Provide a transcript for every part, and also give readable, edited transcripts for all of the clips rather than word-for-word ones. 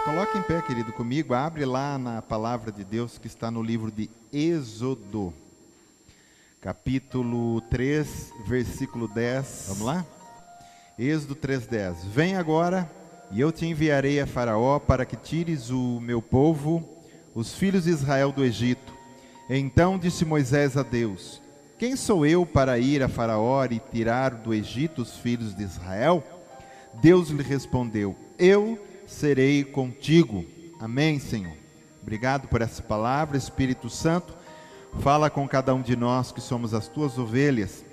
Coloque em pé, querido, comigo. Abre lá na palavra de Deus que está no livro de Êxodo, capítulo 3, versículo 10. Vamos lá? Êxodo 3:10. Vem agora e eu te enviarei a Faraó para que tires o meu povo, os filhos de Israel, do Egito. Então disse Moisés a Deus: quem sou eu para ir a Faraó e tirar do Egito os filhos de Israel? Deus lhe respondeu: eu serei contigo. Amém, Senhor. Obrigado por essa palavra. Espírito Santo, fala com cada um de nós que somos as tuas ovelhas.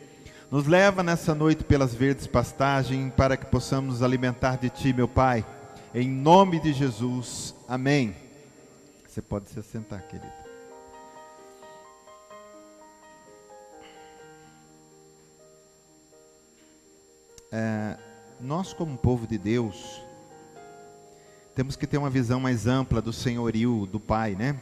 Nos leva nessa noite pelas verdes pastagens para que possamos nos alimentar de ti, meu Pai. Em nome de Jesus. Amém. Você pode se assentar, querido. Nós, como povo de Deus, temos que ter uma visão mais ampla do senhorio do Pai, né?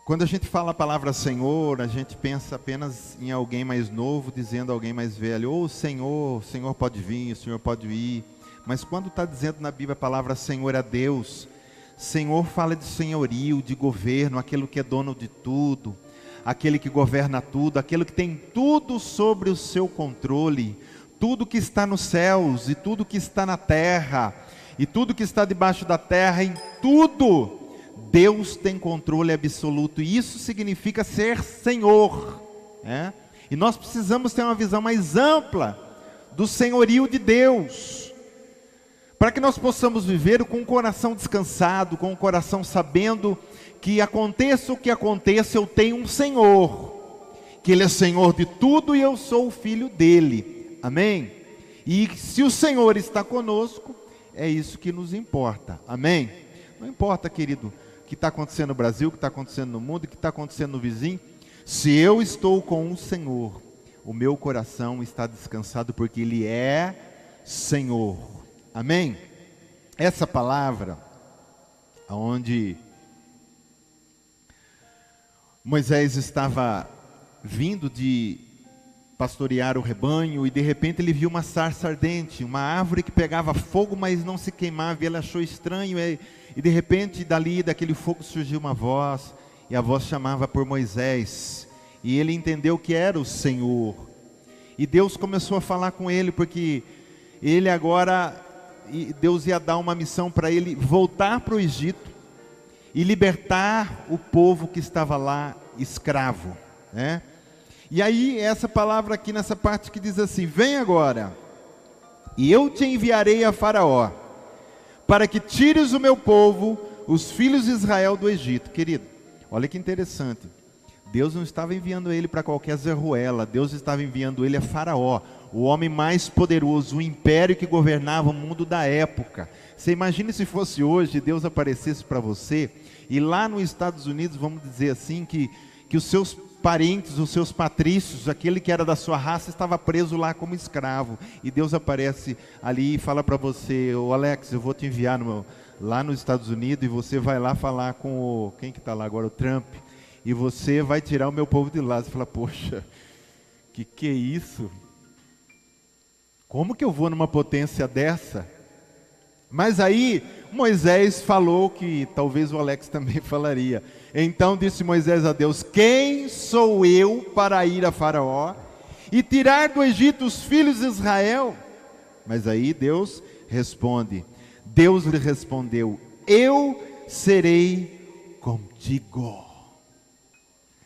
Quando a gente fala a palavra Senhor, a gente pensa apenas em alguém mais novo dizendo a alguém mais velho: ô Senhor, o Senhor pode vir, o Senhor pode ir. Mas quando está dizendo na Bíblia a palavra Senhor a Deus, Senhor fala de senhorio, de governo, aquele que é dono de tudo, aquele que governa tudo, aquele que tem tudo sobre o seu controle, tudo que está nos céus e tudo que está na terra e tudo que está debaixo da terra, em tudo Deus tem controle absoluto, e isso significa ser Senhor, né? E nós precisamos ter uma visão mais ampla do senhorio de Deus, para que nós possamos viver com o coração descansado, com o coração sabendo que aconteça o que aconteça, eu tenho um Senhor, que Ele é Senhor de tudo e eu sou o filho dEle. Amém? E se o Senhor está conosco, é isso que nos importa. Amém? Não importa, querido, o que está acontecendo no Brasil, o que está acontecendo no mundo, o que está acontecendo no vizinho. Se eu estou com o Senhor, o meu coração está descansado, porque Ele é Senhor. Amém? Essa palavra, onde Moisés estava vindo de pastorear o rebanho, e de repente ele viu uma sarça ardente, uma árvore que pegava fogo, mas não se queimava, e ele achou estranho, e de repente daquele fogo surgiu uma voz, e a voz chamava por Moisés, e ele entendeu que era o Senhor, e Deus começou a falar com ele, porque ele agora, Deus ia dar uma missão para ele, voltar para o Egito, e libertar o povo que estava lá escravo, né? E aí, essa palavra aqui nessa parte que diz assim: vem agora, e eu te enviarei a Faraó, para que tires o meu povo, os filhos de Israel, do Egito. Querido, olha que interessante. Deus não estava enviando ele para qualquer Zé Ruela. Deus estava enviando ele a Faraó, o homem mais poderoso, o império que governava o mundo da época. Você imagina se fosse hoje, Deus aparecesse para você, e lá nos Estados Unidos, vamos dizer assim, que os seus parentes, os seus patrícios, aquele que era da sua raça, estava preso lá como escravo, e Deus aparece ali e fala para você: ô Alex, eu vou te enviar lá nos Estados Unidos, e você vai lá falar com quem que está lá agora, o Trump, e você vai tirar o meu povo de lá. Você fala: poxa, que é isso? Como que eu vou numa potência dessa? Mas aí Moisés falou que talvez o Alex também falaria. Então disse Moisés a Deus: quem sou eu para ir a Faraó e tirar do Egito os filhos de Israel? Mas aí Deus lhe respondeu: eu serei contigo.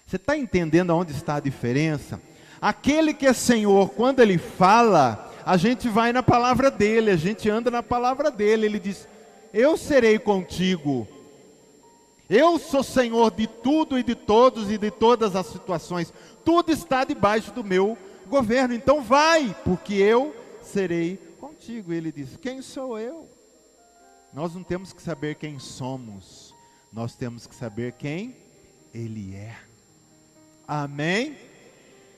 Você está entendendo aonde está a diferença? Aquele que é Senhor, quando Ele fala, a gente vai na palavra dEle, a gente anda na palavra dEle. Ele diz: eu serei contigo. Eu sou Senhor de tudo e de todos e de todas as situações. Tudo está debaixo do meu governo. Então vai, porque eu serei contigo. Ele diz: quem sou eu? Nós não temos que saber quem somos. Nós temos que saber quem Ele é. Amém?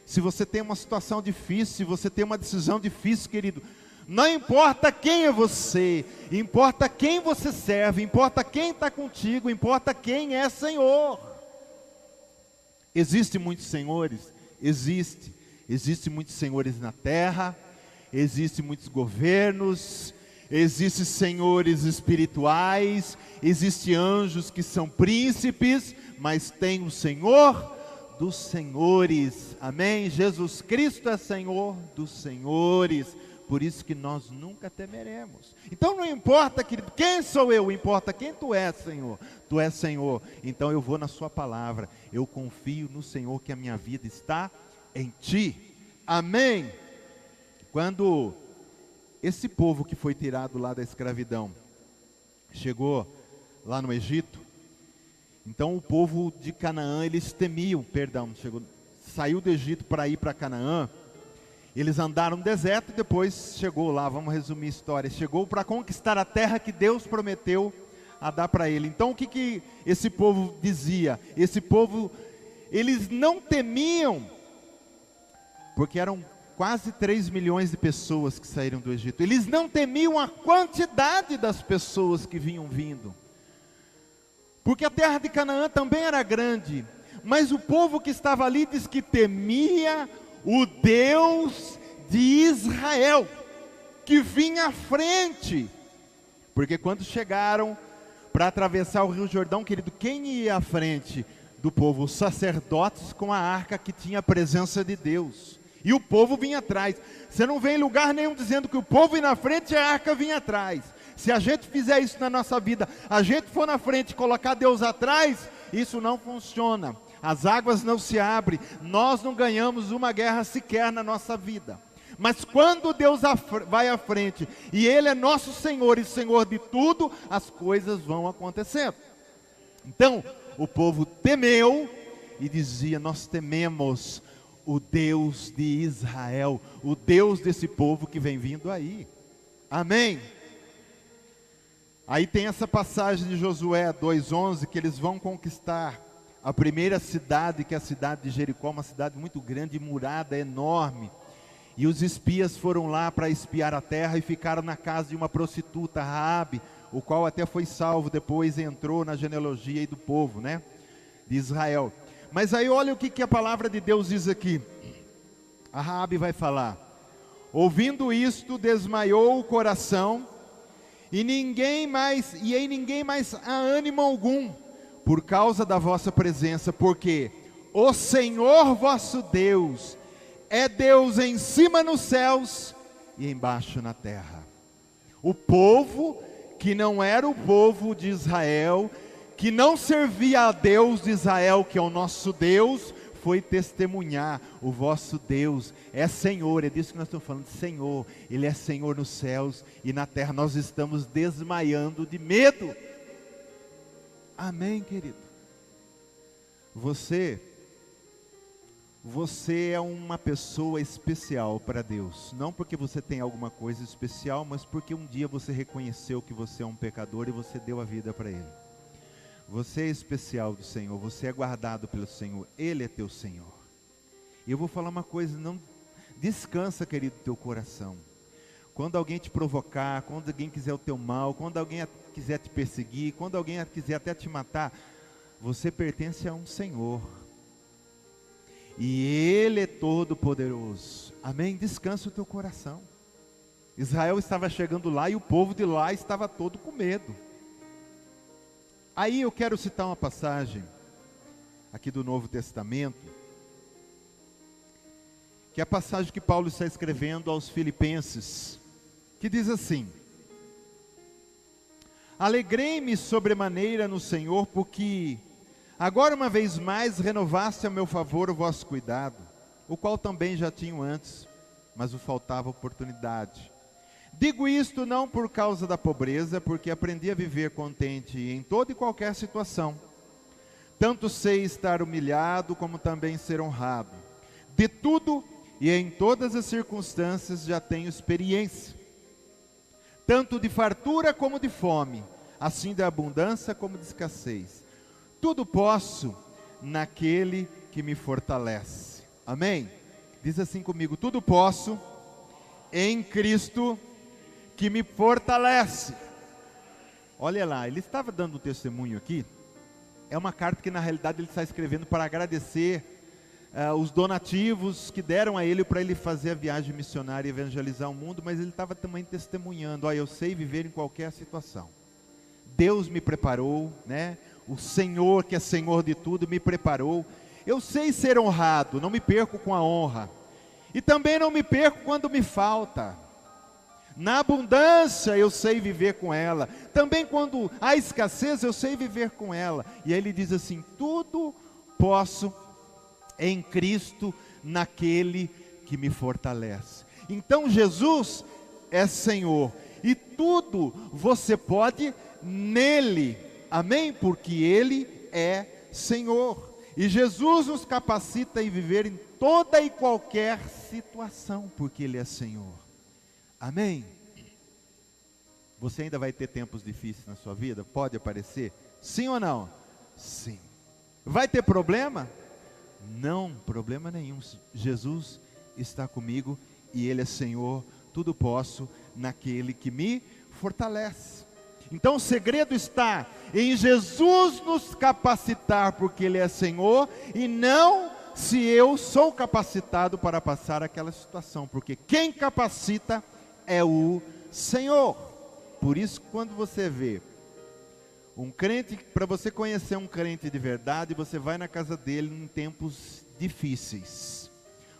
Se você tem uma situação difícil, se você tem uma decisão difícil, querido, não importa quem é você, importa quem você serve, importa quem está contigo, importa quem é Senhor. Existem muitos senhores? Existem muitos senhores na terra, existem muitos governos, existem senhores espirituais, existem anjos que são príncipes, mas tem o Senhor dos senhores, amém? Jesus Cristo é Senhor dos senhores, por isso que nós nunca temeremos. Então não importa, querido, quem sou eu, importa quem tu és, Senhor. Tu és Senhor, então eu vou na sua palavra, eu confio no Senhor que a minha vida está em ti, amém? Quando esse povo que foi tirado lá da escravidão chegou lá no Egito, então o povo de Canaã, eles temiam, saiu do Egito para ir para Canaã, eles andaram no deserto e depois chegou lá, vamos resumir a história, chegou para conquistar a terra que Deus prometeu a dar para ele. Então o que esse povo dizia? Esse povo, eles não temiam, porque eram quase 3 milhões de pessoas que saíram do Egito, eles não temiam a quantidade das pessoas que vinham vindo, porque a terra de Canaã também era grande, mas o povo que estava ali diz que temia o Deus de Israel, que vinha à frente, porque quando chegaram para atravessar o Rio Jordão, querido, quem ia à frente do povo? Os sacerdotes com a arca que tinha a presença de Deus, e o povo vinha atrás. Você não vê em lugar nenhum dizendo que o povo ia na frente e a arca vinha atrás. Se a gente fizer isso na nossa vida, a gente for na frente e colocar Deus atrás, isso não funciona. As águas não se abrem, nós não ganhamos uma guerra sequer na nossa vida. Mas quando Deus vai à frente, e Ele é nosso Senhor e Senhor de tudo, as coisas vão acontecendo. Então, o povo temeu e dizia: nós tememos o Deus de Israel, o Deus desse povo que vem vindo aí. Amém? Aí tem essa passagem de Josué 2:11, que eles vão conquistar a primeira cidade, que é a cidade de Jericó, uma cidade muito grande, murada, enorme. E os espias foram lá para espiar a terra e ficaram na casa de uma prostituta, Raabe, o qual até foi salvo, depois entrou na genealogia aí do povo, né, de Israel. Mas aí olha o que a palavra de Deus diz aqui. A Raabe vai falar: ouvindo isto, desmaiou o coração, e em ninguém mais há ânimo algum, por causa da vossa presença, porque o Senhor vosso Deus é Deus em cima nos céus e embaixo na terra. O povo que não era o povo de Israel, que não servia a Deus de Israel, que é o nosso Deus, foi testemunhar: o vosso Deus é Senhor. É disso que nós estamos falando, Senhor. Ele é Senhor nos céus e na terra. Nós estamos desmaiando de medo. Amém, querido? Você é uma pessoa especial para Deus. Não porque você tem alguma coisa especial, mas porque um dia você reconheceu que você é um pecador e você deu a vida para Ele. Você é especial do Senhor, você é guardado pelo Senhor, Ele é teu Senhor. E eu vou falar uma coisa: não descansa, querido, teu coração. Quando alguém te provocar, quando alguém quiser o teu mal, quando alguém quiser te perseguir, quando alguém quiser até te matar, você pertence a um Senhor, e Ele é todo poderoso. Amém? Descansa o teu coração. Israel estava chegando lá e o povo de lá estava todo com medo. Aí eu quero citar uma passagem aqui do Novo Testamento, que é a passagem que Paulo está escrevendo aos Filipenses, que diz assim: alegrei-me sobremaneira no Senhor, porque agora uma vez mais renovaste a meu favor o vosso cuidado, o qual também já tinham antes, mas o faltava oportunidade. Digo isto não por causa da pobreza, porque aprendi a viver contente em toda e qualquer situação. Tanto sei estar humilhado, como também ser honrado. De tudo e em todas as circunstâncias já tenho experiência, tanto de fartura como de fome, assim de abundância como de escassez. Tudo posso naquele que me fortalece. Amém? Diz assim comigo: tudo posso em Cristo que me fortalece. Olha lá, ele estava dando um testemunho aqui. É uma carta que na realidade ele está escrevendo para agradecer os donativos que deram a ele para ele fazer a viagem missionária e evangelizar o mundo, mas ele estava também testemunhando: eu sei viver em qualquer situação. Deus me preparou, né? O Senhor, que é Senhor de tudo, me preparou. Eu sei ser honrado, não me perco com a honra. E também não me perco quando me falta. Na abundância eu sei viver com ela. Também quando há escassez eu sei viver com ela. E aí ele diz assim: tudo posso em Cristo, naquele que me fortalece. Então Jesus é Senhor. E tudo você pode nele. Amém? Porque Ele é Senhor. E Jesus nos capacita em viver em toda e qualquer situação, porque Ele é Senhor. Amém? Você ainda vai ter tempos difíceis na sua vida? Pode aparecer? Sim ou não? Sim. Vai ter problema? Não, problema nenhum. Jesus está comigo e Ele é Senhor. Tudo posso naquele que me fortalece. Então o segredo está em Jesus nos capacitar, porque Ele é Senhor, e não se eu sou capacitado para passar aquela situação, porque quem capacita é o Senhor. Por isso, quando você vê um crente, para você conhecer um crente de verdade, você vai na casa dele em tempos difíceis,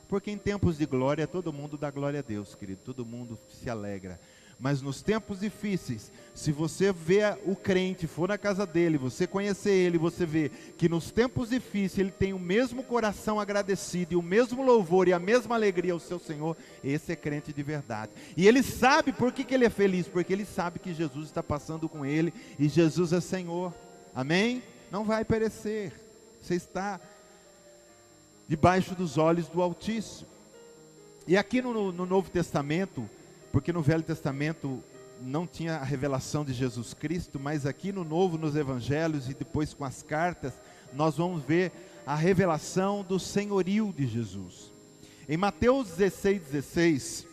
porque em tempos de glória, todo mundo dá glória a Deus, querido, todo mundo se alegra. Mas nos tempos difíceis, se você vê o crente, for na casa dele, você conhecer ele, você vê que nos tempos difíceis ele tem o mesmo coração agradecido, e o mesmo louvor e a mesma alegria ao seu Senhor, esse é crente de verdade. E ele sabe por que ele é feliz, porque ele sabe que Jesus está passando com ele, e Jesus é Senhor. Amém? Não vai perecer, você está debaixo dos olhos do Altíssimo. E aqui no Novo Testamento, porque no Velho Testamento não tinha a revelação de Jesus Cristo, mas aqui no Novo, nos Evangelhos e depois com as cartas, nós vamos ver a revelação do senhorio de Jesus. Em Mateus 16,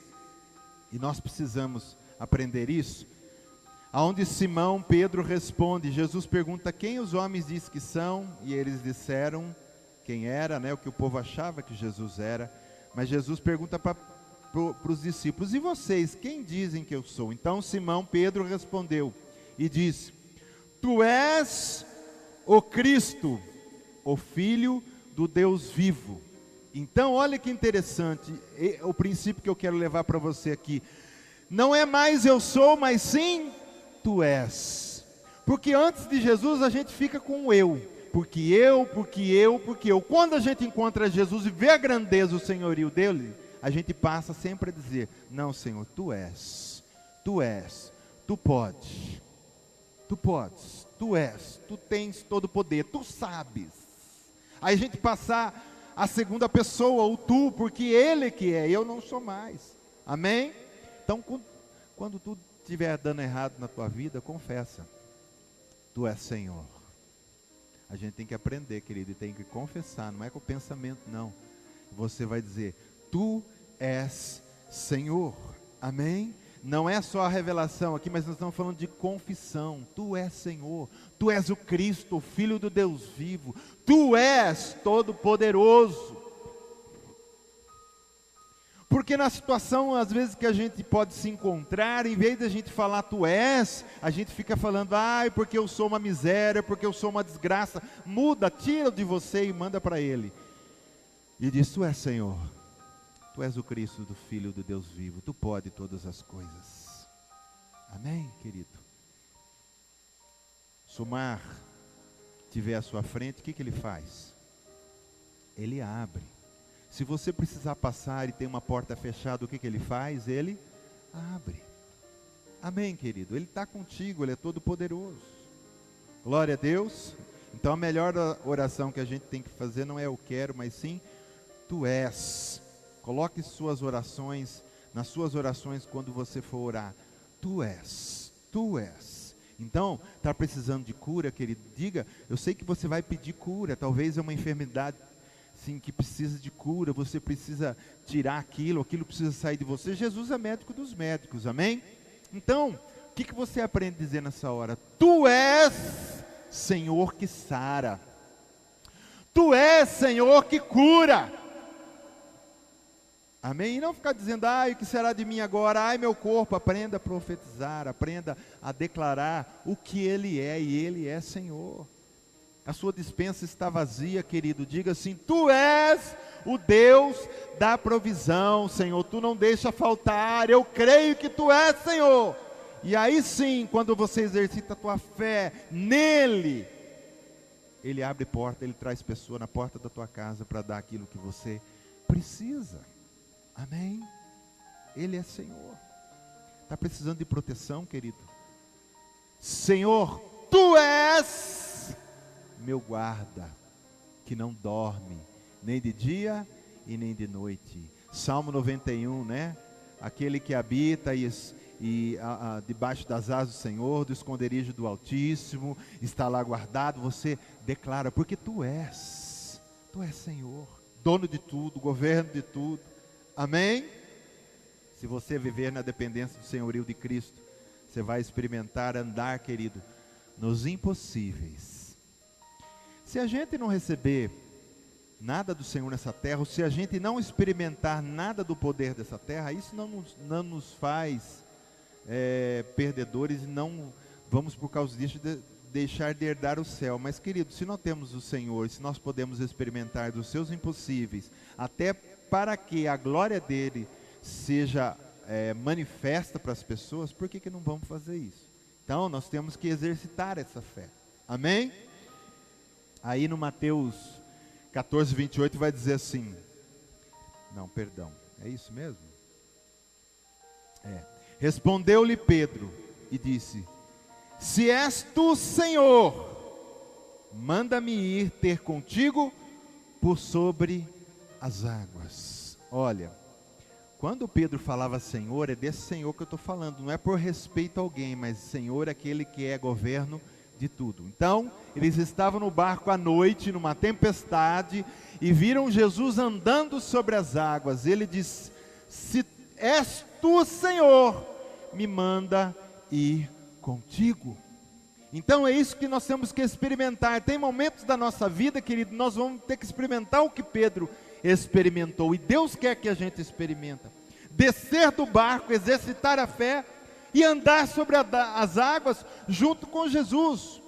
e nós precisamos aprender isso, aonde Simão Pedro responde, Jesus pergunta: quem os homens dizem que são? E eles disseram quem era, né, o que o povo achava que Jesus era. Mas Jesus pergunta para os discípulos: e vocês, quem dizem que eu sou? Então Simão Pedro respondeu e disse: tu és o Cristo, o Filho do Deus vivo. Então olha que interessante, o princípio que eu quero levar para você aqui: não é mais eu sou, mas sim tu és. Porque antes de Jesus a gente fica com o eu, porque eu. Quando a gente encontra Jesus e vê a grandeza, o senhorio dele, a gente passa sempre a dizer: não, Senhor, tu és, tu podes, tu és, tu tens todo o poder, tu sabes. Aí a gente passa a segunda pessoa, o tu, porque Ele que é, eu não sou mais. Amém? Então, quando tudo estiver dando errado na tua vida, confessa: tu és Senhor. A gente tem que aprender, querido, e tem que confessar, não é com o pensamento, não. Você vai dizer: tu és Senhor. Amém? Não é só a revelação aqui, mas nós estamos falando de confissão. Tu és Senhor, tu és o Cristo, o Filho do Deus vivo, tu és todo-poderoso. Porque na situação, às vezes, que a gente pode se encontrar, em vez de a gente falar tu és, a gente fica falando: ai, porque eu sou uma miséria, porque eu sou uma desgraça. Muda, tira de você e manda para Ele. E diz: tu és Senhor, tu és o Cristo do Filho do Deus vivo, tu pode todas as coisas. Amém, querido? Se o mar estiver à sua frente, o que ele faz? Ele abre. Se você precisar passar e tem uma porta fechada, o que ele faz? Ele abre. Amém, querido? Ele está contigo, Ele é todo poderoso. Glória a Deus. Então a melhor oração que a gente tem que fazer não é eu quero, mas sim tu és. Coloque nas suas orações quando você for orar: tu és, tu és. Então, está precisando de cura, querido? Diga: eu sei que você vai pedir cura, talvez é uma enfermidade sim, que precisa de cura, você precisa tirar aquilo precisa sair de você. Jesus é médico dos médicos, amém? Então, o que você aprende a dizer nessa hora? Tu és Senhor que sara, Tu és, Senhor, que cura. Amém? E não ficar dizendo, ai, o que será de mim agora? Ai, meu corpo. Aprenda a profetizar, aprenda a declarar o que Ele é, e Ele é Senhor. A sua despensa está vazia, querido. Diga assim: Tu és o Deus da provisão, Senhor. Tu não deixa faltar. Eu creio que Tu és, Senhor. E aí sim, quando você exercita a tua fé nele, Ele abre porta, Ele traz pessoa na porta da tua casa para dar aquilo que você precisa. Amém? Ele é Senhor. Está precisando de proteção, querido? Senhor, Tu és meu guarda, que não dorme, nem de dia e nem de noite. Salmo 91, né? Aquele que habita debaixo das asas do Senhor, do esconderijo do Altíssimo, está lá guardado. Você declara, porque Tu és Senhor, dono de tudo, governo de tudo. Amém? Se você viver na dependência do senhorio de Cristo, você vai experimentar andar, querido, nos impossíveis. Se a gente não receber nada do Senhor nessa terra, ou se a gente não experimentar nada do poder dessa terra, isso não nos faz perdedores, e não vamos por causa disso deixar de herdar o céu. Mas, querido, se nós temos o Senhor, se nós podemos experimentar dos seus impossíveis, até para que a glória dele seja manifesta para as pessoas, por que não vamos fazer isso? Então nós temos que exercitar essa fé. Amém? Aí no Mateus 14, 28 vai dizer assim, não, perdão, é isso mesmo? Respondeu-lhe Pedro e disse: Se és Tu, Senhor, manda-me ir ter contigo por sobre as águas. Olha, quando Pedro falava Senhor, é desse Senhor que eu estou falando, não é por respeito a alguém, mas Senhor é aquele que é governo de tudo. Então, eles estavam no barco à noite, numa tempestade, e viram Jesus andando sobre as águas. Ele disse: Se és Tu, Senhor, me manda ir contigo. Então é isso que nós temos que experimentar. Tem momentos da nossa vida, querido, nós vamos ter que experimentar o que Pedro experimentou, e Deus quer que a gente experimenta. Descer do barco, exercitar a fé e andar sobre as águas junto com Jesus.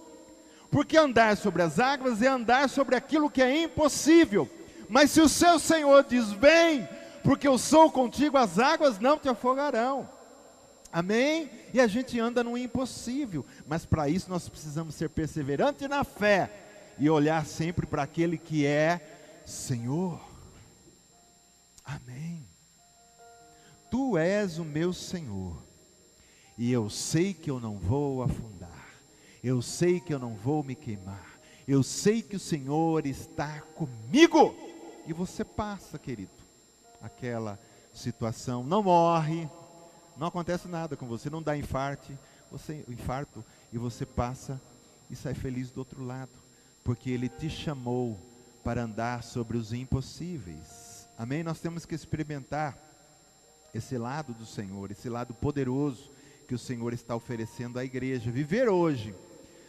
Porque andar sobre as águas é andar sobre aquilo que é impossível. Mas se o seu Senhor diz: vem, porque eu sou contigo, as águas não te afogarão. Amém? E a gente anda no impossível, mas para isso nós precisamos ser perseverantes na fé e olhar sempre para aquele que é Senhor. Amém? Tu és o meu Senhor, e eu sei que eu não vou afundar, eu sei que eu não vou me queimar, eu sei que o Senhor está comigo. E você passa, querido, aquela situação, não morre, não acontece nada com você, não dá infarto, e você passa e sai feliz do outro lado, porque Ele te chamou para andar sobre os impossíveis. Amém? Nós temos que experimentar esse lado do Senhor, esse lado poderoso que o Senhor está oferecendo à igreja. Viver hoje,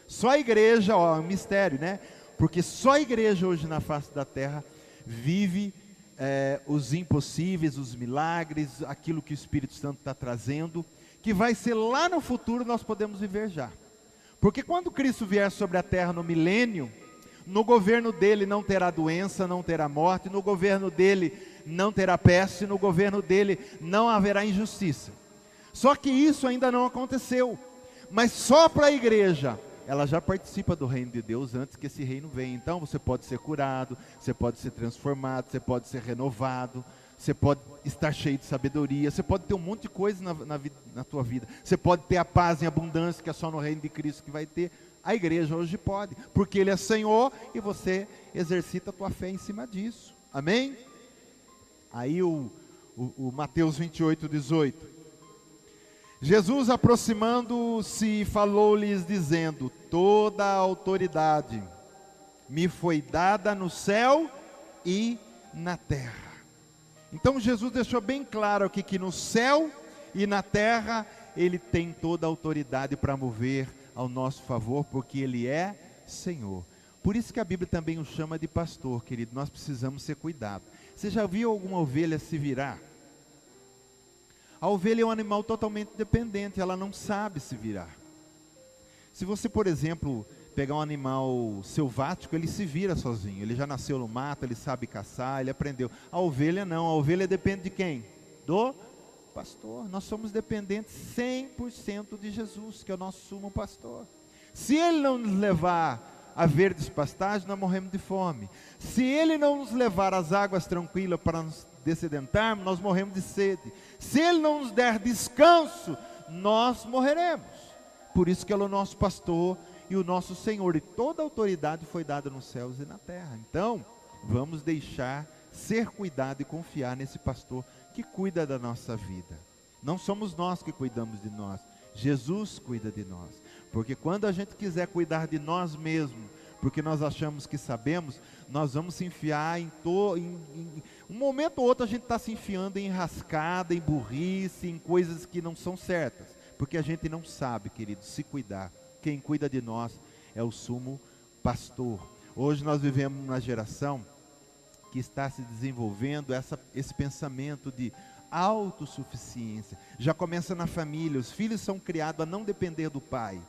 só a igreja, é um mistério, né? Porque só a igreja hoje na face da terra vive os impossíveis, os milagres, aquilo que o Espírito Santo está trazendo, que vai ser lá no futuro, nós podemos viver já. Porque quando Cristo vier sobre a terra no milênio, no governo dele não terá doença, não terá morte, no governo dele não terá peste, no governo dele não haverá injustiça. Só que isso ainda não aconteceu, mas só para a igreja, ela já participa do reino de Deus antes que esse reino venha. Então você pode ser curado, você pode ser transformado, você pode ser renovado, você pode estar cheio de sabedoria, você pode ter um monte de coisa na tua vida, você pode ter a paz em abundância, que é só no reino de Cristo que vai ter. A igreja hoje pode, porque Ele é Senhor, e você exercita a tua fé em cima disso. Amém? Aí o Mateus 28, 18. Jesus, aproximando-se, falou-lhes dizendo: toda a autoridade me foi dada no céu e na terra. Então Jesus deixou bem claro aqui que no céu e na terra Ele tem toda a autoridade para mover ao nosso favor, porque Ele é Senhor. Por isso que a Bíblia também o chama de pastor, querido. Nós precisamos ser cuidados. Você já viu alguma ovelha se virar? A ovelha é um animal totalmente dependente, ela não sabe se virar. Se você, por exemplo, pegar um animal selvático, ele se vira sozinho. Ele já nasceu no mato, ele sabe caçar, ele aprendeu. A ovelha não, a ovelha depende de quem? Do pastor. Nós somos dependentes 100% de Jesus, que é o nosso sumo pastor. Se Ele não nos levar a verdes pastagens, nós morremos de fome. Se Ele não nos levar às águas tranquilas para nos dessedentarmos, nós morremos de sede. Se Ele não nos der descanso, nós morreremos. Por isso que Ele é o nosso pastor e o nosso Senhor, e toda a autoridade foi dada nos céus e na terra. Então, vamos deixar ser cuidado e confiar nesse pastor que cuida da nossa vida. Não somos nós que cuidamos de nós, Jesus cuida de nós. Porque quando a gente quiser cuidar de nós mesmos, porque nós achamos que sabemos, nós vamos se enfiar um momento ou outro a gente está se enfiando em rascada, em burrice, em coisas que não são certas. Porque a gente não sabe, querido, se cuidar. Quem cuida de nós é o sumo pastor. Hoje nós vivemos uma geração que está se desenvolvendo esse pensamento de autossuficiência. Já começa na família, os filhos são criados a não depender do pai,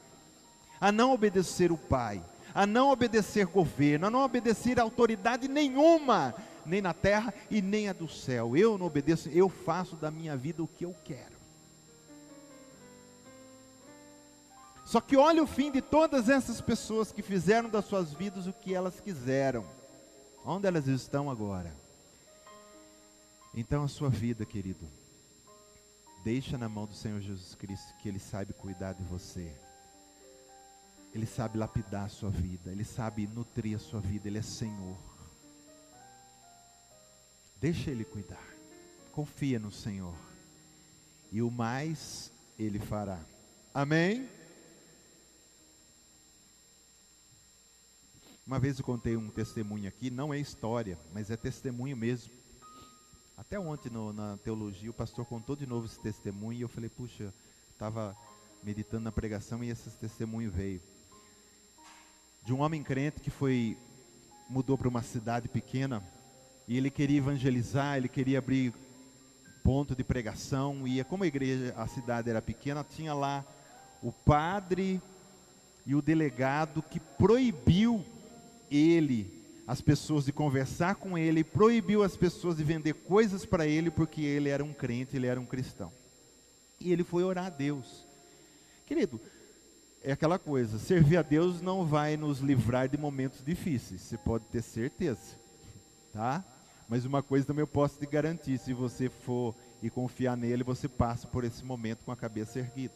a não obedecer o pai, a não obedecer governo, a não obedecer autoridade nenhuma, nem na terra e nem a do céu. Eu não obedeço, eu faço da minha vida o que eu quero. Só que olha o fim de todas essas pessoas que fizeram das suas vidas o que elas quiseram. Onde elas estão agora? Então a sua vida, querido, deixa na mão do Senhor Jesus Cristo, que Ele sabe cuidar de você. Ele sabe lapidar a sua vida, Ele sabe nutrir a sua vida, Ele é Senhor. Deixa Ele cuidar, confia no Senhor, e o mais Ele fará. Amém? Uma vez eu contei um testemunho aqui, não é história, mas é testemunho mesmo. Até ontem na teologia o pastor contou de novo esse testemunho e eu falei, puxa, estava meditando na pregação e esse testemunho veio. De um homem crente que mudou para uma cidade pequena e ele queria evangelizar, ele queria abrir ponto de pregação, e como a cidade era pequena, tinha lá o padre e o delegado que proibiu as pessoas de conversar com ele, proibiu as pessoas de vender coisas para ele, porque ele era um crente, ele era um cristão. E ele foi orar a Deus. Querido, é aquela coisa, servir a Deus não vai nos livrar de momentos difíceis, você pode ter certeza, tá? Mas uma coisa também eu posso te garantir, se você for e confiar nele, você passa por esse momento com a cabeça erguida.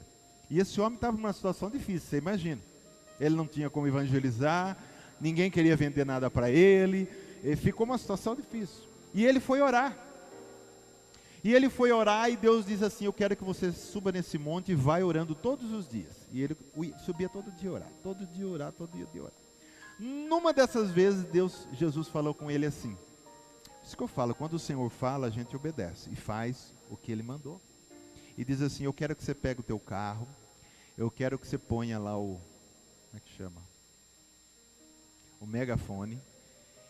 E esse homem estava numa situação difícil, você imagina. Ele não tinha como evangelizar, ninguém queria vender nada para ele, ficou uma situação difícil. E ele foi orar. E Deus diz assim, eu quero que você suba nesse monte e vai orando todos os dias. E ele subia todo dia orar, todo dia orar, todo dia orar. Numa dessas vezes, Jesus falou com ele assim, isso que eu falo, quando o Senhor fala, a gente obedece e faz o que Ele mandou. E diz assim, eu quero que você pegue o teu carro, eu quero que você ponha lá como é que chama? O megafone,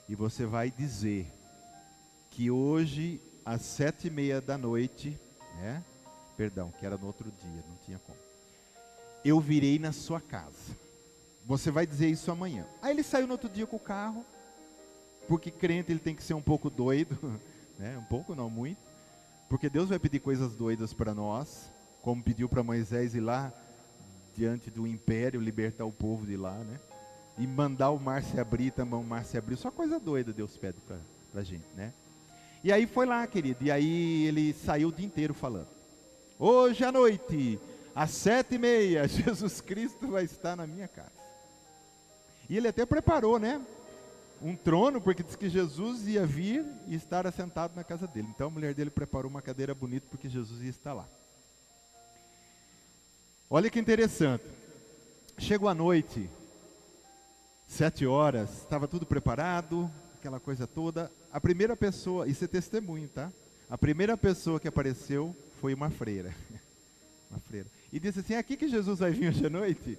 e você vai dizer que hoje às 7:30 da noite, que era no outro dia, não tinha como, eu virei na sua casa. Você vai dizer isso amanhã. Aí ele saiu no outro dia com o carro, porque crente ele tem que ser um pouco doido, um pouco não muito, porque Deus vai pedir coisas doidas para nós, como pediu para Moisés ir lá diante do império, libertar o povo de lá, e mandar o mar se abrir, também o mar se abriu, só coisa doida Deus pede para a gente, E aí foi lá, querido, e aí ele saiu o dia inteiro falando, hoje à noite, às 7:30, Jesus Cristo vai estar na minha casa. E ele até preparou, um trono, porque diz que Jesus ia vir e estar assentado na casa dele. Então a mulher dele preparou uma cadeira bonita, porque Jesus ia estar lá. Olha que interessante, chegou a noite, 7 horas, estava tudo preparado, aquela coisa toda. A primeira pessoa, isso é testemunho, tá? A primeira pessoa que apareceu foi uma freira. Uma freira. E disse assim, é aqui que Jesus vai vir hoje à noite?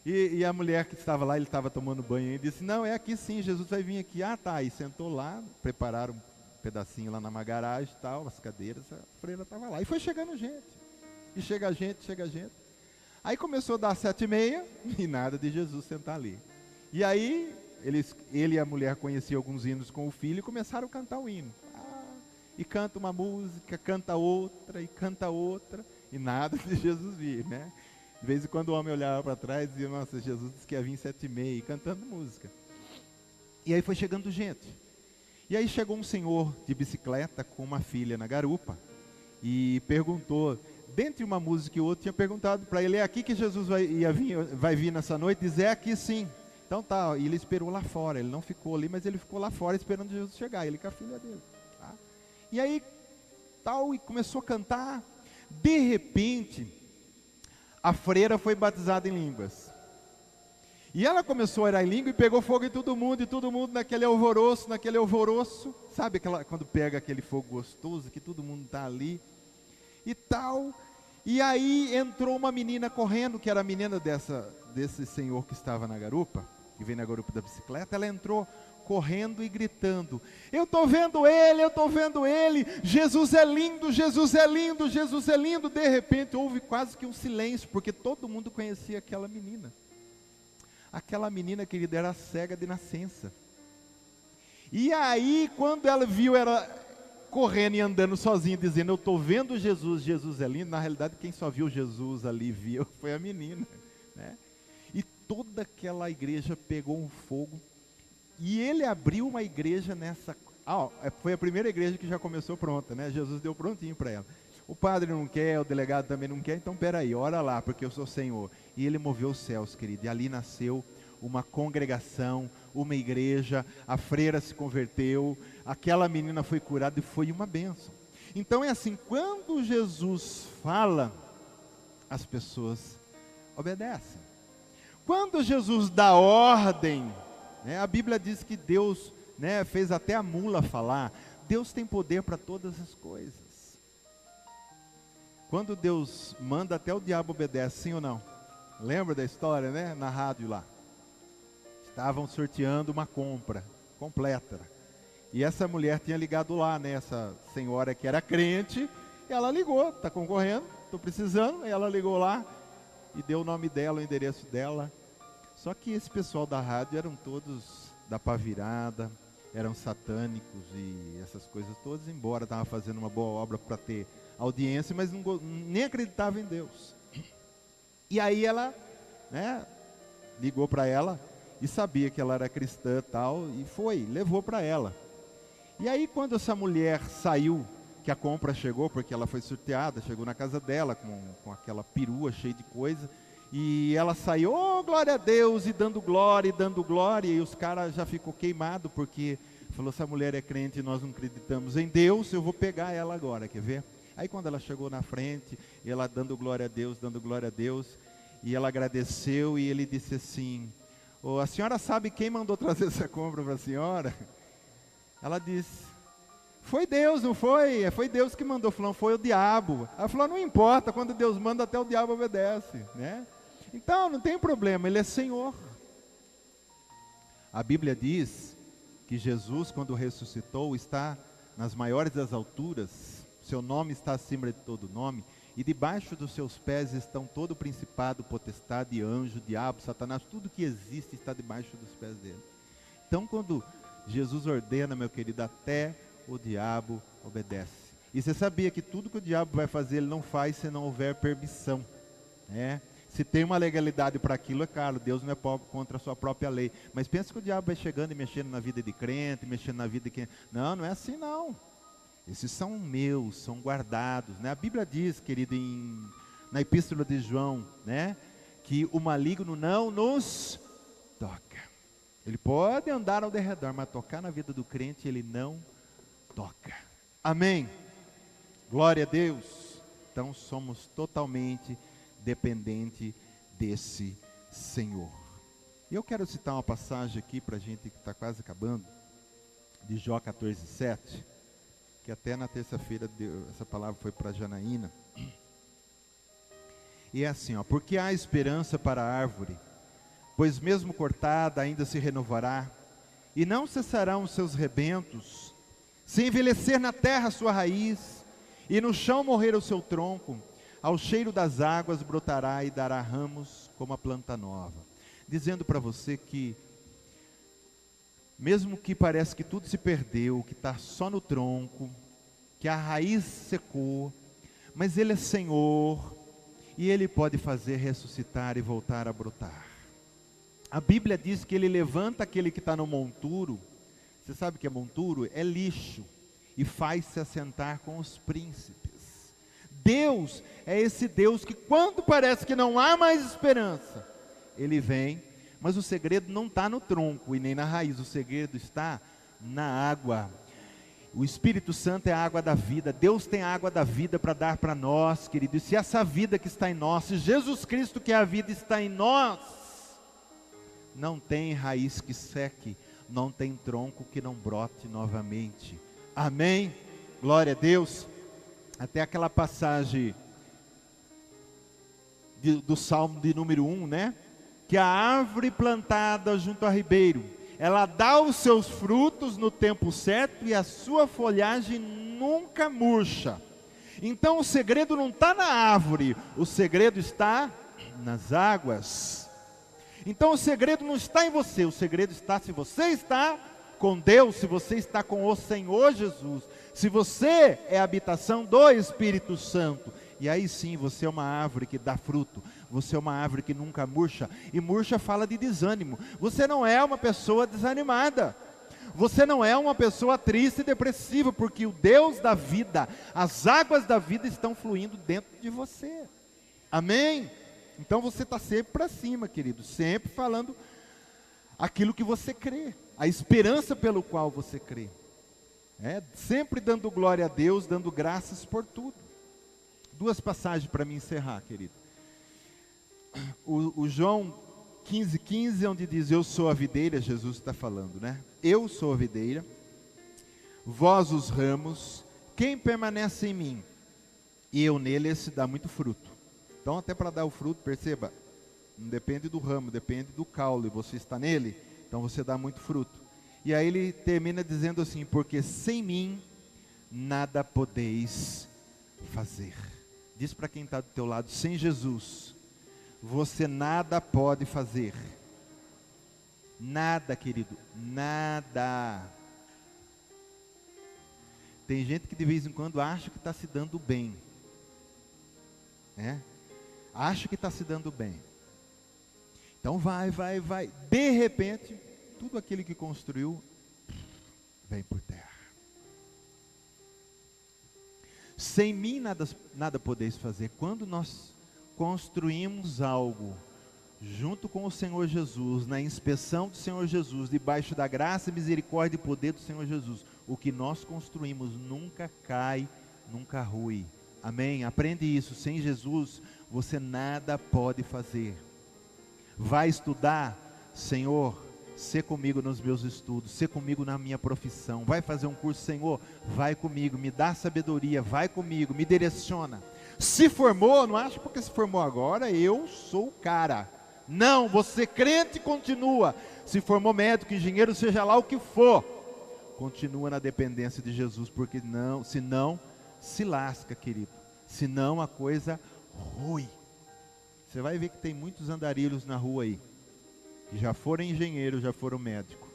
E a mulher que estava lá, ele estava tomando banho e disse, não, é aqui sim, Jesus vai vir aqui. Ah, tá, e sentou lá, prepararam um pedacinho lá numa garagem e tal, as cadeiras, a freira estava lá. E foi chegando gente, e chega gente, chega gente. Aí começou a dar 7h30 e nada de Jesus sentar ali. E aí, ele e a mulher conheciam alguns hinos com o filho e começaram a cantar o hino. E canta uma música, canta outra, e nada de Jesus vir, né? De vez em quando o homem olhava para trás e dizia, nossa, Jesus disse que ia vir 7h30, cantando música. E aí foi chegando gente. E aí chegou um senhor de bicicleta com uma filha na garupa e perguntou, dentre uma música e outra, tinha perguntado para ele, é aqui que Jesus vai vir nessa noite? Diz, é aqui sim. Então tá, e ele esperou lá fora, ele não ficou ali, mas ele ficou lá fora esperando Jesus chegar, ele com a filha dele. Tá? E aí, tal, e começou a cantar, de repente, a freira foi batizada em línguas. E ela começou a orar em língua e pegou fogo em todo mundo, e todo mundo naquele alvoroço, sabe quando pega aquele fogo gostoso, que todo mundo está ali, e tal. E aí entrou uma menina correndo, que era a menina desse senhor que estava na garupa, que veio na garupa da bicicleta, ela entrou correndo e gritando, eu estou vendo ele, Jesus é lindo, Jesus é lindo, Jesus é lindo. De repente houve quase que um silêncio, porque todo mundo conhecia aquela menina. Aquela menina, querida, era cega de nascença. E aí, quando ela viu ela correndo e andando sozinha, dizendo, eu estou vendo Jesus, Jesus é lindo, na realidade quem só viu Jesus ali, foi a menina, né? E toda aquela igreja pegou um fogo, e ele abriu uma igreja nessa, foi a primeira igreja que já começou pronta, né? Jesus deu prontinho para ela. O padre não quer, o delegado também não quer, então peraí, ora lá, porque eu sou Senhor. E ele moveu os céus, querido, e ali nasceu uma congregação, uma igreja, a freira se converteu, aquela menina foi curada e foi uma bênção. Então é assim, quando Jesus fala, as pessoas obedecem. Quando Jesus dá ordem, né, a Bíblia diz que Deus, né, fez até a mula falar. Deus tem poder para todas as coisas. Quando Deus manda, até o diabo obedece, sim ou não? Lembra da história, né? Na rádio lá. Estavam sorteando uma compra completa. E essa mulher tinha ligado lá, né? Essa senhora que era crente, e ela ligou, está concorrendo, estou precisando. E ela ligou lá e deu o nome dela, o endereço dela. Só que esse pessoal da rádio eram todos da pá virada, eram satânicos e essas coisas todas, embora estavam fazendo uma boa obra para ter audiência, mas nem acreditava em Deus. E aí ela, né, ligou para ela e sabia que ela era cristã e tal, e levou para ela. E aí quando essa mulher saiu, que a compra chegou, porque ela foi sorteada, chegou na casa dela com aquela perua cheia de coisa, e ela saiu, oh glória a Deus, e dando glória, e os caras já ficou queimado, porque falou, essa mulher é crente e nós não acreditamos em Deus, eu vou pegar ela agora, quer ver? Aí quando ela chegou na frente, ela dando glória a Deus, e ela agradeceu, e ele disse assim, oh, a senhora sabe quem mandou trazer essa compra para a senhora? Ela disse, foi Deus, não foi? Foi Deus que mandou. Falou, foi o diabo. Ela falou, não importa, quando Deus manda, até o diabo obedece, né? Então, não tem problema, ele é Senhor. A Bíblia diz que Jesus, quando ressuscitou, está nas maiores das alturas, seu nome está acima de todo nome, e debaixo dos seus pés estão todo o principado, potestade, anjo, diabo, Satanás, tudo que existe está debaixo dos pés dele. Então, quando Jesus ordena, meu querido, até o diabo obedece. E você sabia que tudo que o diabo vai fazer, ele não faz se não houver permissão, né? Se tem uma legalidade para aquilo, é claro, Deus não é contra a sua própria lei. Mas pensa que o diabo vai chegando e mexendo na vida de crente, mexendo na vida de quem... Não, não é assim não. Esses são meus, são guardados, né? A Bíblia diz, querido, na Epístola de João, né, que o maligno não nos toca. Ele pode andar ao derredor, mas tocar na vida do crente, ele não toca. Amém? Glória a Deus. Então somos totalmente dependentes desse Senhor. E eu quero citar uma passagem aqui para a gente que está quase acabando, de Jó 14:7, que até na terça-feira essa palavra foi para Janaína. E é assim, ó, porque há esperança para a árvore pois mesmo cortada ainda se renovará, e não cessarão os seus rebentos. Se envelhecer na terra a sua raiz, e no chão morrer o seu tronco, ao cheiro das águas brotará e dará ramos como a planta nova. Dizendo para você que, mesmo que parece que tudo se perdeu, que está só no tronco, que a raiz secou, mas Ele é Senhor, e Ele pode fazer ressuscitar e voltar a brotar. A Bíblia diz que Ele levanta aquele que está no monturo. Você sabe o que é monturo? É lixo, e faz-se assentar com os príncipes. Deus é esse Deus que, quando parece que não há mais esperança, Ele vem, mas o segredo não está no tronco e nem na raiz, o segredo está na água. O Espírito Santo é a água da vida. Deus tem a água da vida para dar para nós, querido. E se essa vida que está em nós, se Jesus Cristo que é a vida está em nós, não tem raiz que seque, não tem tronco que não brote novamente. Amém? Glória a Deus. Até aquela passagem do Salmo de número 1, né? Que a árvore plantada junto a ribeiro, ela dá os seus frutos no tempo certo e a sua folhagem nunca murcha. Então o segredo não está na árvore, o segredo está nas águas. Então o segredo não está em você, o segredo está se você está com Deus, se você está com o Senhor Jesus, se você é a habitação do Espírito Santo. E aí sim, você é uma árvore que dá fruto, você é uma árvore que nunca murcha, e murcha fala de desânimo. Você não é uma pessoa desanimada, você não é uma pessoa triste e depressiva, porque o Deus da vida, as águas da vida estão fluindo dentro de você. Amém? Então você está sempre para cima, querido, sempre falando aquilo que você crê, a esperança pelo qual você crê, sempre dando glória a Deus, dando graças por tudo. Duas passagens para me encerrar, querido. O João 15:15, onde diz: eu sou a videira, Jesus está falando, né? Eu sou a videira, vós os ramos, quem permanece em mim e eu nele, esse dá muito fruto. Então até para dar o fruto, perceba, não depende do ramo, depende do caule, você está nele, então você dá muito fruto. E aí ele termina dizendo assim: porque sem mim nada podeis fazer. Diz para quem está do teu lado: sem Jesus você nada pode fazer. Nada, querido, nada. Tem gente que de vez em quando acha que está se dando bem, acha que está se dando bem. Então vai, de repente, tudo aquilo que construiu vem por terra. Sem mim nada podeis fazer. Quando nós construímos algo junto com o Senhor Jesus, na inspeção do Senhor Jesus, debaixo da graça, misericórdia e poder do Senhor Jesus, o que nós construímos nunca cai, nunca rui. Amém? Aprende isso. Sem Jesus você nada pode fazer. Vai estudar? Senhor, sê comigo nos meus estudos, sê comigo na minha profissão. Vai fazer um curso? Senhor, vai comigo, me dá sabedoria, vai comigo, me direciona. Se formou, não acha porque se formou agora, eu sou o cara. Não, você crente continua. Se formou médico, engenheiro, seja lá o que for, continua na dependência de Jesus, porque senão se lasca, querido. Senão a coisa rui. Você vai ver que tem muitos andarilhos na rua aí, que já foram engenheiros, já foram médicos.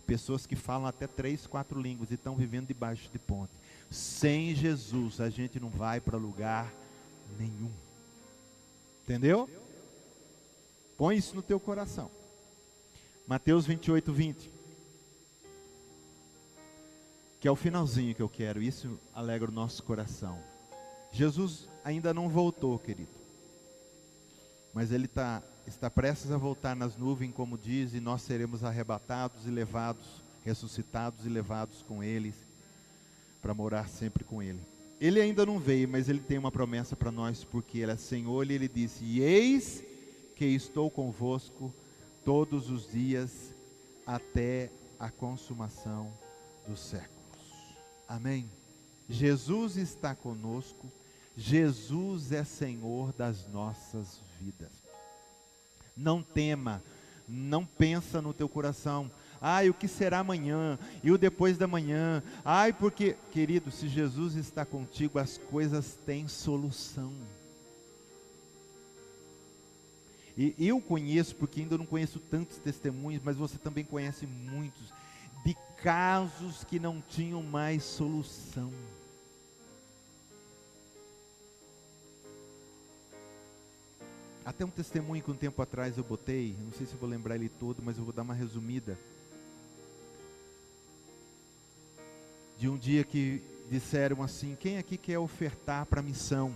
Pessoas que falam até 3, 4 línguas e estão vivendo debaixo de ponte. Sem Jesus a gente não vai para lugar nenhum. Entendeu? Põe isso no teu coração. Mateus 28:20. Que é o finalzinho que eu quero. Isso alegra o nosso coração. Jesus ainda não voltou, querido. Mas Ele está prestes a voltar nas nuvens, como diz, e nós seremos arrebatados e levados, ressuscitados e levados com Ele, para morar sempre com Ele. Ele ainda não veio, mas Ele tem uma promessa para nós, porque Ele é Senhor, e Ele disse: e eis que estou convosco todos os dias, até a consumação dos séculos. Amém? Jesus está conosco, Jesus é Senhor das nossas vidas. Não tema, Não pensa no teu coração. Ai, o que será amanhã? E o depois da manhã? Ai, porque, querido, se Jesus está contigo, as coisas têm solução. E eu conheço, porque ainda não conheço tantos testemunhos, mas você também conhece muitos, de casos que não tinham mais solução. Até um testemunho que um tempo atrás eu botei, não sei se eu vou lembrar ele todo, mas eu vou dar uma resumida. De um dia que disseram assim: quem aqui quer ofertar para a missão?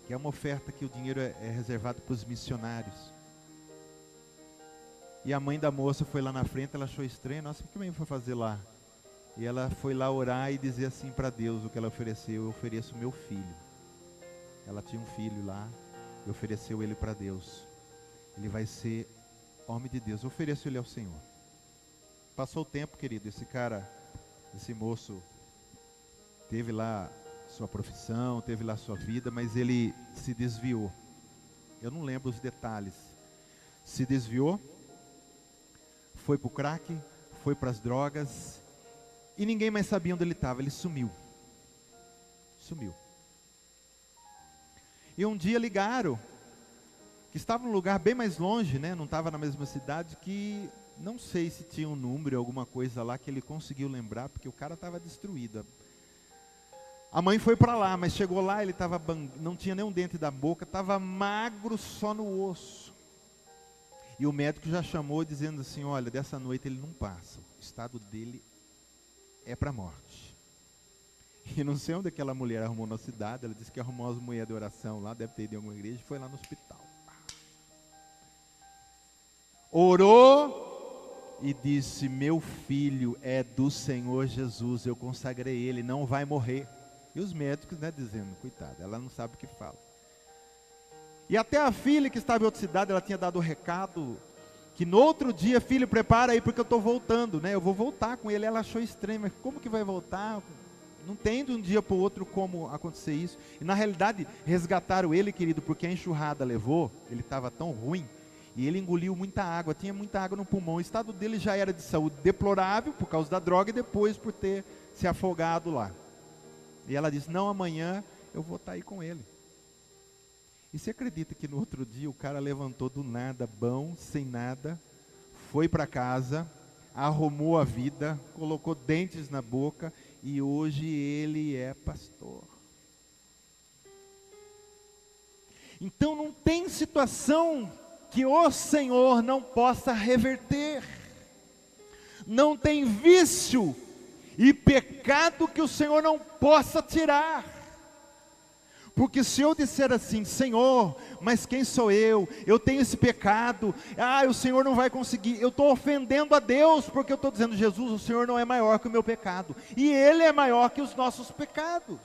Que é uma oferta que o dinheiro é reservado para os missionários. E a mãe da moça foi lá na frente, ela achou estranho. Nossa, o que a mãe foi fazer lá? E ela foi lá orar e dizer assim para Deus o que ela ofereceu: eu ofereço meu filho. Ela tinha um filho lá e ofereceu ele para Deus. Ele vai ser homem de Deus, eu ofereço ele ao Senhor. Passou o tempo, querido, esse moço teve lá sua profissão, teve lá sua vida, mas ele se desviou. Eu não lembro os detalhes. Se desviou, foi para o crack, foi para as drogas, e ninguém mais sabia onde ele estava. Ele sumiu. E um dia ligaram, que estava num lugar bem mais longe, né? Não estava na mesma cidade, que não sei se tinha um número, alguma coisa lá que ele conseguiu lembrar, porque o cara estava destruído. A mãe foi para lá, mas chegou lá, ele não tinha nem um dente da boca, estava magro só no osso. E o médico já chamou dizendo assim: olha, dessa noite ele não passa, o estado dele é para a morte. E não sei onde aquela mulher arrumou na cidade, ela disse que arrumou as mulheres de oração lá, deve ter ido em alguma igreja, e foi lá no hospital. Orou e disse: meu filho é do Senhor Jesus, eu consagrei ele, não vai morrer. E os médicos, né, dizendo: coitada, ela não sabe o que fala. E até a filha que estava em outra cidade, ela tinha dado o recado, que no outro dia: filho, prepara aí porque eu estou voltando, né? Eu vou voltar com ele. Ela achou estranho, mas como que vai voltar? Não tem de um dia para o outro como acontecer isso. E na realidade, resgataram ele, querido, porque a enxurrada levou, ele estava tão ruim, e ele engoliu muita água, tinha muita água no pulmão. O estado dele já era de saúde deplorável, por causa da droga, e depois por ter se afogado lá. E ela disse: não, amanhã eu vou estar aí com ele. E você acredita que no outro dia o cara levantou do nada, bom, sem nada, foi para casa, arrumou a vida, colocou dentes na boca, e hoje ele é pastor. Então não tem situação que o Senhor não possa reverter. Não tem vício e pecado que o Senhor não possa tirar. Porque se eu disser assim: Senhor, mas quem sou eu? Eu tenho esse pecado, o Senhor não vai conseguir. Eu estou ofendendo a Deus, porque eu estou dizendo: Jesus, o Senhor não é maior que o meu pecado, e Ele é maior que os nossos pecados.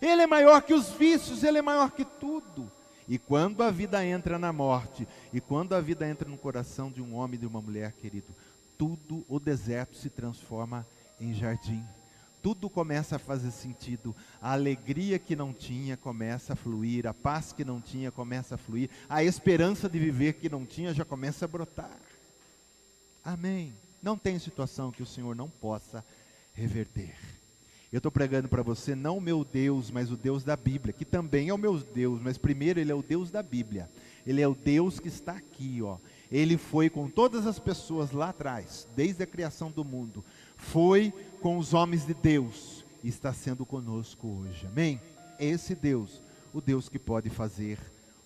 Ele é maior que os vícios, Ele é maior que tudo. E quando a vida entra na morte, e quando a vida entra no coração de um homem e de uma mulher, querido, tudo, o deserto se transforma em jardim. Tudo começa a fazer sentido. A alegria que não tinha começa a fluir, a paz que não tinha começa a fluir, a esperança de viver que não tinha já começa a brotar. Amém. Não tem situação que o Senhor não possa reverter. Eu estou pregando para você, não o meu Deus, mas o Deus da Bíblia, que também é o meu Deus, mas primeiro Ele é o Deus da Bíblia. Ele é o Deus que está aqui, ó. Ele foi com todas as pessoas lá atrás, desde a criação do mundo. Foi com os homens de Deus e está sendo conosco hoje, amém? Esse Deus, o Deus que pode fazer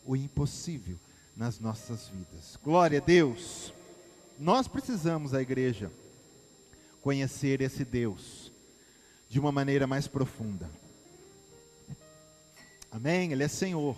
o impossível nas nossas vidas. Glória a Deus. Nós precisamos, a igreja, conhecer esse Deus de uma maneira mais profunda. Amém? Ele é Senhor.